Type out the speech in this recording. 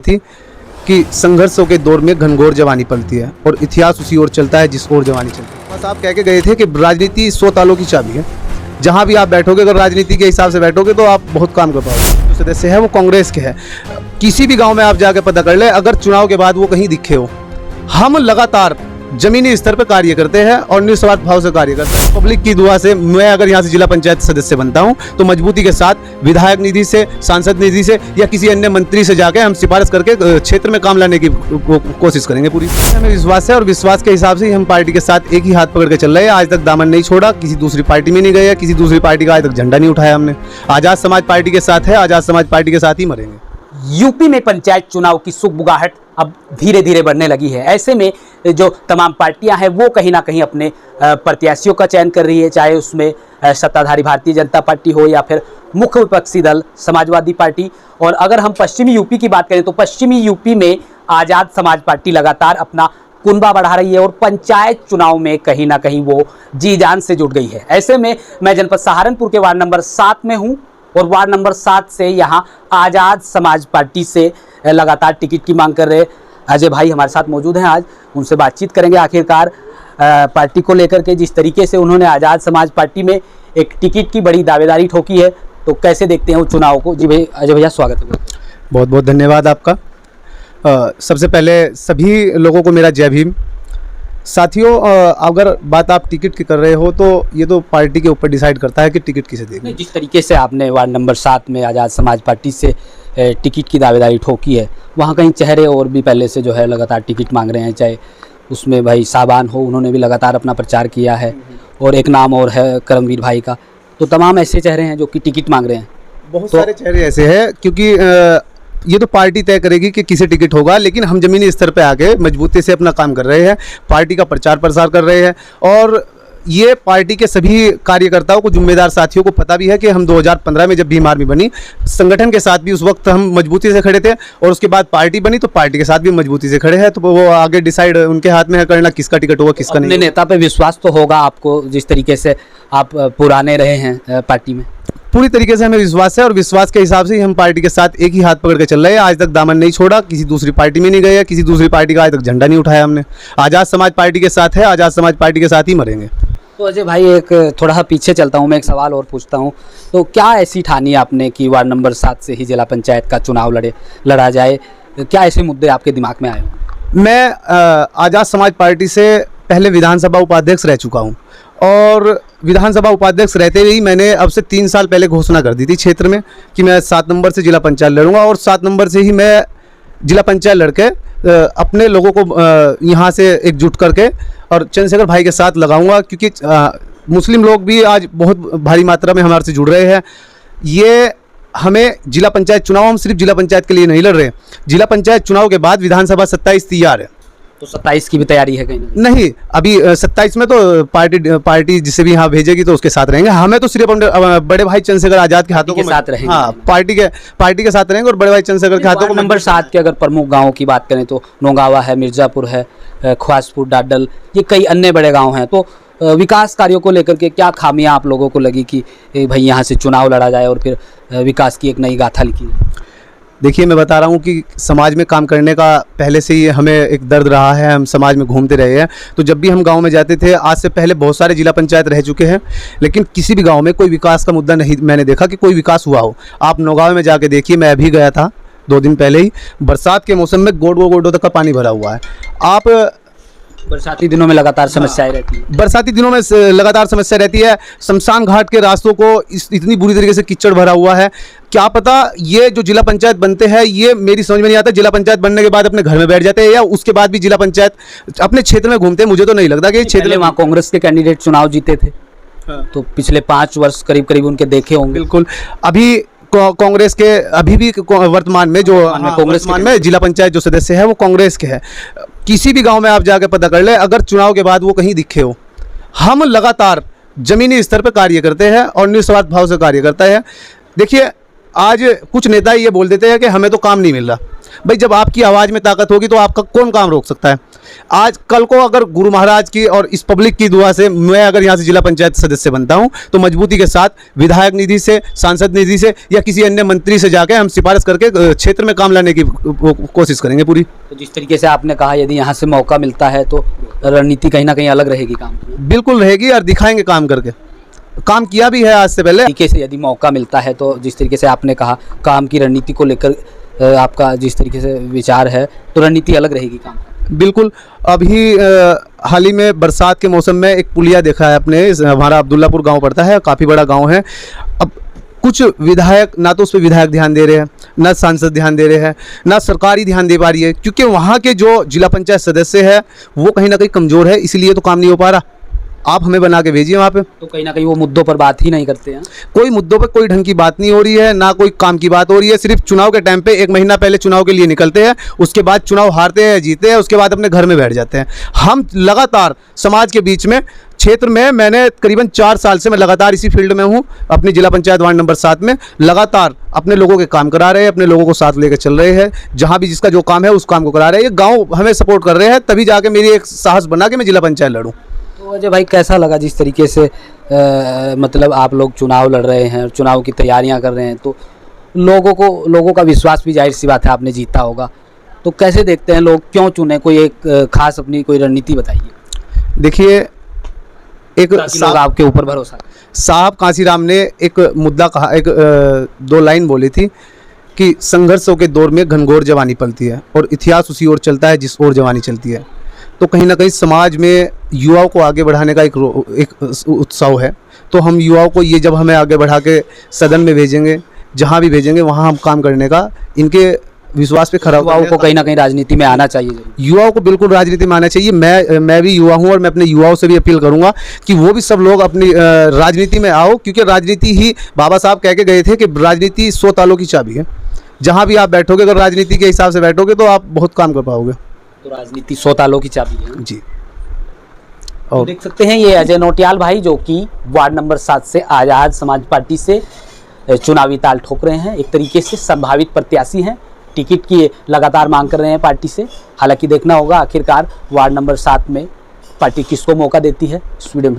थी कि संघर्षों के दौर में घनघोर जवानी पलती है और इतिहास उसी ओर चलता है जिस ओर जवानी चलती है। बस आप कह के गए थे कि राजनीति 100 तालों की चाबी है। जहां भी आप बैठोगे, अगर राजनीति के हिसाब से बैठोगे तो आप बहुत काम कर पाओगे। जो सदस्य है वो कांग्रेस के है। किसी भी गांव में आप जाके पता कर ले, अगर चुनाव के बाद वो कहीं दिखे हो। हम लगातार जमीनी स्तर पर कार्य करते हैं और निस्वार्थ भाव से कार्य करते हैं। पब्लिक की दुआ से मैं अगर यहाँ से जिला पंचायत सदस्य बनता हूँ तो मजबूती के साथ विधायक निधि से, सांसद निधि से या किसी अन्य मंत्री से जाके हम सिफारिश करके क्षेत्र में काम लाने की कोशिश करेंगे पूरी। हमें विश्वास है और विश्वास के हिसाब से ही हम पार्टी के साथ एक ही हाथ पकड़ के चल रहे हैं। आज तक दामन नहीं छोड़ा, किसी दूसरी पार्टी में नहीं गए, किसी दूसरी पार्टी का आज तक झंडा नहीं उठाया हमने। आज़ाद समाज पार्टी के साथ है, आज़ाद समाज पार्टी के साथ ही मरेंगे। यूपी में पंचायत चुनाव की सुगबुगाहट अब धीरे धीरे बढ़ने लगी है। ऐसे में जो तमाम पार्टियां हैं वो कहीं ना कहीं अपने प्रत्याशियों का चयन कर रही है, चाहे उसमें सत्ताधारी भारतीय जनता पार्टी हो या फिर मुख्य विपक्षी दल समाजवादी पार्टी। और अगर हम पश्चिमी यूपी की बात करें तो पश्चिमी यूपी में आज़ाद समाज पार्टी लगातार अपना कुनबा बढ़ा रही है और पंचायत चुनाव में कहीं ना कहीं वो जी जान से जुट गई है। ऐसे में मैं जनपद सहारनपुर के वार्ड नंबर 7 में हूँ और वार्ड नंबर 7 से यहाँ आज़ाद समाज पार्टी से लगातार टिकट की मांग कर रहे अजय भाई हमारे साथ मौजूद हैं। आज उनसे बातचीत करेंगे आखिरकार पार्टी को लेकर के जिस तरीके से उन्होंने आज़ाद समाज पार्टी में एक टिकट की बड़ी दावेदारी ठोकी है, तो कैसे देखते हैं उस चुनाव को। जी भाई, अजय भैया स्वागत है। बहुत बहुत धन्यवाद आपका। सबसे पहले सभी लोगों को मेरा जय भीम। साथियों, अगर बात आप टिकट की कर रहे हो तो ये तो पार्टी के ऊपर डिसाइड करता है कि टिकट किसे देंगे। जिस तरीके से आपने वार्ड नंबर 7 में आज़ाद समाज पार्टी से टिकट की दावेदारी ठोकी है, वहाँ कहीं चेहरे और भी पहले से जो है लगातार टिकट मांग रहे हैं, चाहे उसमें भाई साबान हो, उन्होंने भी लगातार अपना प्रचार किया है और एक नाम और है करमवीर भाई का। तो तमाम ऐसे चेहरे हैं जो कि टिकट मांग रहे हैं। बहुत सारे चेहरे ऐसे हैं, क्योंकि ये तो पार्टी तय करेगी कि किसे टिकट होगा, लेकिन हम जमीनी स्तर पे आके मजबूती से अपना काम कर रहे हैं, पार्टी का प्रचार प्रसार कर रहे हैं। और ये पार्टी के सभी कार्यकर्ताओं को, जिम्मेदार साथियों को पता भी है कि हम 2015 में जब भीम आर्मी बनी, संगठन के साथ भी उस वक्त हम मजबूती से खड़े थे और उसके बाद पार्टी बनी तो पार्टी के साथ भी मजबूती से खड़े हैं। तो वो आगे डिसाइड उनके हाथ में है करना किसका टिकट होगा किसका नहीं। नेता पे विश्वास तो होगा आपको, जिस तरीके से आप पुराने रहे हैं पार्टी में। पूरी तरीके से हमें विश्वास है और विश्वास के हिसाब से ही हम पार्टी के साथ एक ही हाथ पकड़ के चल रहे हैं। आज तक दामन नहीं छोड़ा, किसी दूसरी पार्टी में नहीं गए, किसी दूसरी पार्टी का आज तक झंडा नहीं उठाया हमने। आज़ाद समाज पार्टी के साथ है, आज़ाद समाज पार्टी के साथ ही मरेंगे। तो अजय भाई, एक थोड़ा सा पीछे चलता हूँ, मैं एक सवाल और पूछता हूँ। तो क्या ऐसी ठानी आपने कि वार्ड नंबर 7 से ही जिला पंचायत का चुनाव लड़ा जाए? क्या ऐसे मुद्दे आपके दिमाग में आए? मैं आज़ाद समाज पार्टी से पहले विधानसभा उपाध्यक्ष रह चुका हूँ और विधानसभा उपाध्यक्ष रहते ही मैंने अब से 3 साल पहले घोषणा कर दी थी क्षेत्र में कि मैं 7 नंबर से जिला पंचायत लड़ूंगा और 7 नंबर से ही मैं जिला पंचायत लड़के अपने लोगों को यहाँ से एकजुट करके और चंद्रशेखर भाई के साथ लगाऊंगा, क्योंकि मुस्लिम लोग भी आज बहुत भारी मात्रा में हमारे से जुड़ रहे हैं। ये हमें जिला पंचायत चुनाव, हम सिर्फ जिला पंचायत के लिए नहीं लड़ रहे, जिला पंचायत चुनाव के बाद विधानसभा 27 तैयार है। तो 27 की भी तैयारी है कहीं? नहीं, अभी 27 में तो पार्टी जिसे भी यहाँ भेजेगी तो उसके साथ रहेंगे। हमें तो सिर्फ अपने बड़े भाई चंद्रशेखर आजाद के हाथों के साथ रहेंगे। हाँ, पार्टी के साथ रहेंगे और बड़े भाई चंद्रशेखर के हाथों को। नंबर 7 के अगर प्रमुख गाँव की बात करें तो नोगावा है, मिर्ज़ापुर है, ख्वासपुर, डाडल, ये कई अन्य बड़े गाँव हैं। तो विकास कार्यों को लेकर के क्या खामियां आप लोगों को लगी कि भाई यहाँ से चुनाव लड़ा जाए और फिर विकास की एक नई गाथा लिखी? देखिए, मैं बता रहा हूँ कि समाज में काम करने का पहले से ही हमें एक दर्द रहा है, हम समाज में घूमते रहे हैं। तो जब भी हम गांव में जाते थे, आज से पहले बहुत सारे जिला पंचायत रह चुके हैं, लेकिन किसी भी गांव में कोई विकास का मुद्दा नहीं मैंने देखा कि कोई विकास हुआ हो। आप नौगांव में जाके देखिए, मैं अभी गया था 2 दिन पहले ही, बरसात के मौसम में गोडों तक का पानी भरा हुआ है। आप बरसाती दिनों में लगातार समस्याएं रहती है। बरसाती दिनों में लगातार समस्या रहती है। शमशान घाट के रास्तों को इतनी बुरी तरीके से कीचड़ भरा हुआ है, क्या पता ये जो जिला पंचायत बनते हैं, ये मेरी समझ में नहीं आता, जिला पंचायत बनने के बाद अपने घर में बैठ जाते हैं या उसके बाद भी जिला पंचायत अपने क्षेत्र में घूमते हैं। मुझे तो नहीं लगता कि क्षेत्र में। वहाँ कांग्रेस के कैंडिडेट चुनाव जीते थे। हाँ। तो पिछले 5 वर्ष करीब उनके देखे होंगे। बिल्कुल। अभी कांग्रेस के अभी भी वर्तमान में जो कांग्रेस में जिला पंचायत जो सदस्य है वो कांग्रेस के हैं। किसी भी गांव में आप जाके पता कर ले, अगर चुनाव के बाद वो कहीं दिखे हो। हम लगातार जमीनी स्तर पर कार्य करते हैं और निस्वार्थ भाव से कार्य करता है। देखिए, आज कुछ नेता ये बोल देते हैं कि हमें तो काम नहीं मिल रहा। भाई जब आपकी आवाज़ में ताकत होगी तो आपका कौन काम रोक सकता है। आज कल को अगर गुरु महाराज की और इस पब्लिक की दुआ से मैं अगर यहाँ से जिला पंचायत सदस्य बनता हूँ तो मजबूती के साथ विधायक निधि से, सांसद निधि से या किसी अन्य मंत्री से जाके हम सिफारिश करके क्षेत्र में काम लाने की कोशिश करेंगे पूरी। तो जिस तरीके से आपने कहा यदि यहाँ से मौका मिलता है तो रणनीति कहीं ना कहीं अलग रहेगी काम की। बिल्कुल रहेगी और दिखाएंगे काम करके। काम किया भी है आज से पहले। तरीके से यदि मौका मिलता है तो जिस तरीके से आपने कहा काम की रणनीति को लेकर आपका जिस तरीके से विचार है तो रणनीति अलग रहेगी काम। बिल्कुल। अभी हाल ही में बरसात के मौसम में एक पुलिया देखा है आपने, हमारा अब्दुल्लापुर गांव पड़ता है, काफ़ी बड़ा गांव है। अब कुछ विधायक ना तो उस पर विधायक ध्यान दे रहे हैं, ना सांसद ध्यान दे रहे हैं, ना सरकारी ध्यान दे पा रही है, क्योंकि वहाँ के जो जिला पंचायत सदस्य है वो कहीं ना कहीं कमज़ोर है, इसलिए तो काम नहीं हो पा रहा। आप हमें बना के भेजिए वहाँ पे। तो कहीं ना कहीं वो मुद्दों पर बात ही नहीं करते हैं। कोई मुद्दों पर कोई ढंग की बात नहीं हो रही है, ना कोई काम की बात हो रही है। सिर्फ चुनाव के टाइम पे 1 महीना पहले चुनाव के लिए निकलते हैं, उसके बाद चुनाव हारते हैं, जीते हैं, उसके बाद अपने घर में बैठ जाते हैं। हम लगातार समाज के बीच में, क्षेत्र में, मैंने करीबन 4 साल से मैं लगातार इसी फील्ड में हूँ। अपनी जिला पंचायत वार्ड नंबर 7 में लगातार अपने लोगों के काम करा रहे हैं, अपने लोगों को साथ लेकर चल रहे हैं। जहाँ भी जिसका जो काम है उस काम को करा रहे हैं। ये गाँव हमें सपोर्ट कर रहे हैं, तभी जाके मेरी एक साहस बना के मैं जिला पंचायत लड़ूँ। तो अजय भाई कैसा लगा जिस तरीके से मतलब आप लोग चुनाव लड़ रहे हैं और चुनाव की तैयारियां कर रहे हैं, तो लोगों का विश्वास भी जाहिर सी बात है आपने जीता होगा, तो कैसे देखते हैं लोग, क्यों चुने, कोई एक खास अपनी कोई रणनीति बताइए। देखिए, एक लोग आपके ऊपर भरोसा। साहब कांसीराम ने एक मुद्दा कहा, एक 2 लाइन बोली थी कि संघर्षों के दौर में घनघोर जवानी पलती है और इतिहास उसी ओर चलता है जिस ओर जवानी चलती है। तो कहीं ना कहीं समाज में युवाओं को आगे बढ़ाने का एक उत्सव है। तो हम युवाओं को ये जब हमें आगे बढ़ा के सदन में भेजेंगे, जहाँ भी भेजेंगे वहाँ हम काम करने का, इनके विश्वास पे खरा। युवाओं को कहीं ना कहीं राजनीति में आना चाहिए। युवाओं को बिल्कुल राजनीति में आना चाहिए। मैं भी युवा हूँ और मैं अपने युवाओं से भी अपील करूँगा कि वो भी सब लोग अपनी राजनीति में आओ, क्योंकि राजनीति ही, बाबा साहब कह के गए थे कि राजनीति 100 तालों की चाबी है। जहाँ भी आप बैठोगे, अगर राजनीति के हिसाब से बैठोगे तो आप बहुत काम कर पाओगे। तो राजनीति 100 तालों की चाबी है जी। और तो देख सकते हैं ये अजय नौटियाल भाई जो कि वार्ड नंबर 7 से आज़ाद समाज पार्टी से चुनावी ताल ठोक रहे हैं। एक तरीके से संभावित प्रत्याशी हैं, टिकट की लगातार मांग कर रहे हैं पार्टी से। हालांकि देखना होगा आखिरकार वार्ड नंबर 7 में पार्टी किसको मौका देती है। इस वीडियो में